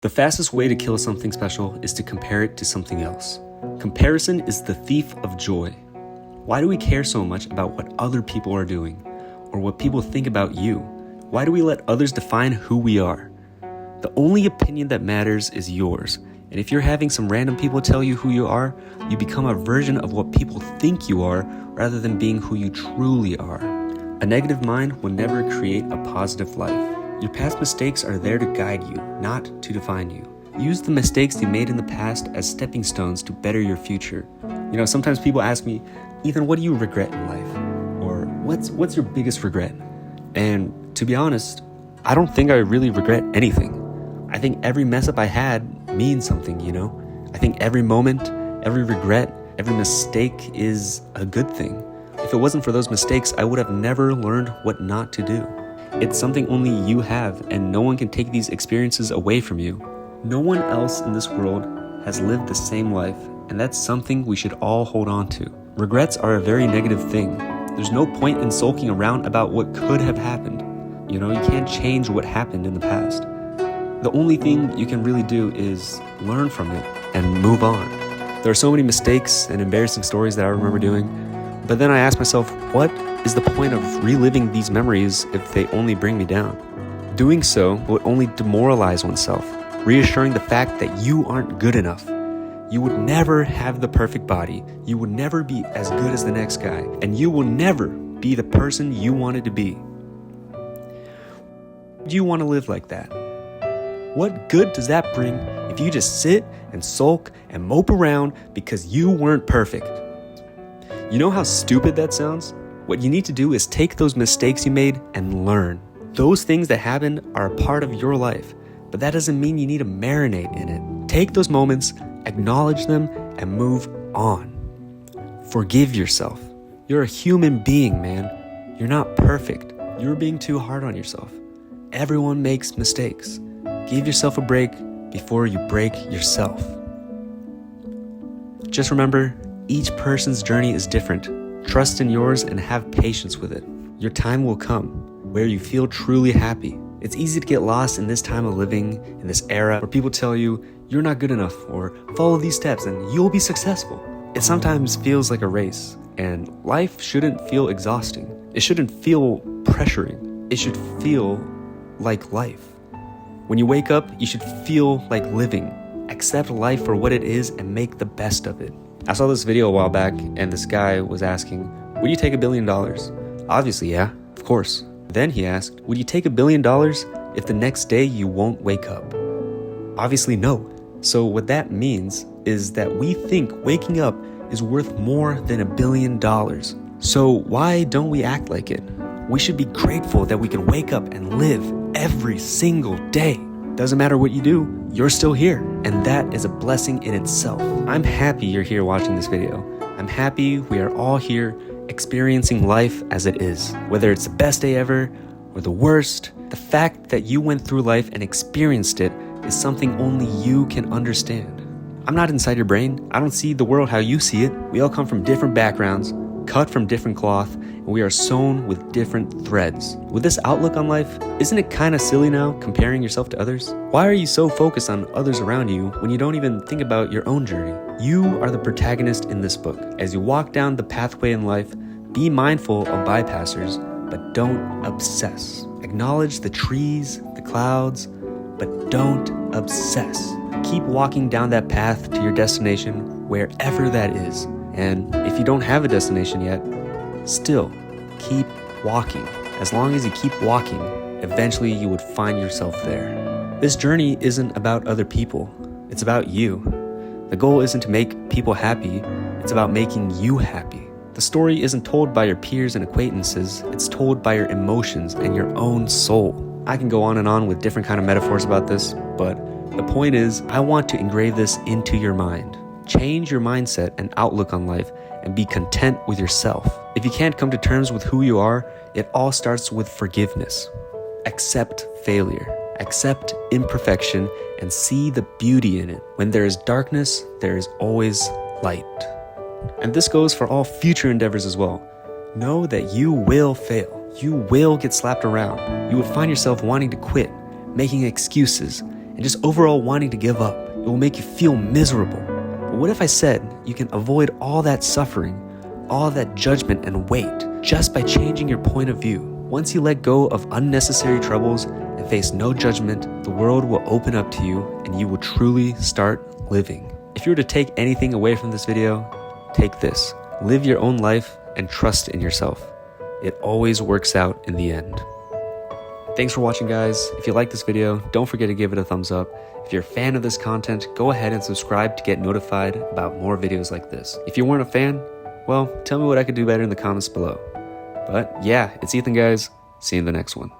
The fastest way to kill something special is to compare it to something else. Comparison is the thief of joy. Why do we care so much about what other people are doing or what people think about you? Why do we let others define who we are? The only opinion that matters is yours. And if you're having some random people tell you who you are, you become a version of what people think you are rather than being who you truly are. A negative mind will never create a positive life. Your past mistakes are there to guide you, not to define you. Use the mistakes you made in the past as stepping stones to better your future. Sometimes people ask me, Ethan, what do you regret in life? Or what's your biggest regret? And to be honest, I don't think I really regret anything. I think every mess up I had means something, I think every moment, every regret, every mistake is a good thing. If it wasn't for those mistakes, I would have never learned what not to do. It's something only you have, and no one can take these experiences away from you. No one else in this world has lived the same life, and that's something we should all hold on to. Regrets are a very negative thing. There's no point in sulking around about what could have happened. You can't change what happened in the past. The only thing you can really do is learn from it and move on. There are so many mistakes and embarrassing stories that I remember doing, but then I asked myself, what is the point of reliving these memories if they only bring me down? Doing so would only demoralize oneself, reassuring the fact that you aren't good enough. You would never have the perfect body, you would never be as good as the next guy, and you will never be the person you wanted to be. Do you want to live like that? What good does that bring if you just sit and sulk and mope around because you weren't perfect? You know how stupid that sounds? What you need to do is take those mistakes you made and learn. Those things that happened are a part of your life, but that doesn't mean you need to marinate in it. Take those moments, acknowledge them, and move on. Forgive yourself. You're a human being, man. You're not perfect. You're being too hard on yourself. Everyone makes mistakes. Give yourself a break before you break yourself. Just remember, each person's journey is different. Trust in yours and have patience with it. Your time will come where you feel truly happy. It's easy to get lost in this time of living, in this era where people tell you you're not good enough or follow these steps and you'll be successful. It sometimes feels like a race, and life shouldn't feel exhausting. It shouldn't feel pressuring. It should feel like life. When you wake up, you should feel like living. Accept life for what it is and make the best of it. I saw this video a while back, and this guy was asking, would you take $1 billion? Obviously, yeah, of course. Then he asked, would you take $1 billion if the next day you won't wake up? Obviously, no. So what that means is that we think waking up is worth more than $1 billion. So why don't we act like it? We should be grateful that we can wake up and live every single day. Doesn't matter what you do, you're still here. And that is a blessing in itself. I'm happy you're here watching this video. I'm happy we are all here experiencing life as it is. Whether it's the best day ever or the worst, the fact that you went through life and experienced it is something only you can understand. I'm not inside your brain. I don't see the world how you see it. We all come from different backgrounds, cut from different cloth, and we are sewn with different threads. With this outlook on life, isn't it kind of silly now comparing yourself to others? Why are you so focused on others around you when you don't even think about your own journey? You are the protagonist in this book. As you walk down the pathway in life, be mindful of bypassers, but don't obsess. Acknowledge the trees, the clouds, but don't obsess. Keep walking down that path to your destination, wherever that is. And if you don't have a destination yet, still keep walking. As long as you keep walking, eventually you would find yourself there. This journey isn't about other people, it's about you. The goal isn't to make people happy, it's about making you happy. The story isn't told by your peers and acquaintances, it's told by your emotions and your own soul. I can go on and on with different kind of metaphors about this, but the point is, I want to engrave this into your mind. Change your mindset and outlook on life and be content with yourself. If you can't come to terms with who you are, it all starts with forgiveness. Accept failure, accept imperfection, and see the beauty in it. When there is darkness, there is always light. And this goes for all future endeavors as well. Know that you will fail. You will get slapped around. You will find yourself wanting to quit, making excuses, and just overall wanting to give up. It will make you feel miserable. But what if I said you can avoid all that suffering, all that judgment and weight just by changing your point of view? Once you let go of unnecessary troubles and face no judgment, the world will open up to you and you will truly start living. If you were to take anything away from this video, take this. Live your own life and trust in yourself. It always works out in the end. Thanks for watching, guys. If you like this video, don't forget to give it a thumbs up. If you're a fan of this content, go ahead and subscribe to get notified about more videos like this. If you weren't a fan, well, tell me what I could do better in the comments below. But yeah, it's Ethan, guys. See you in the next one.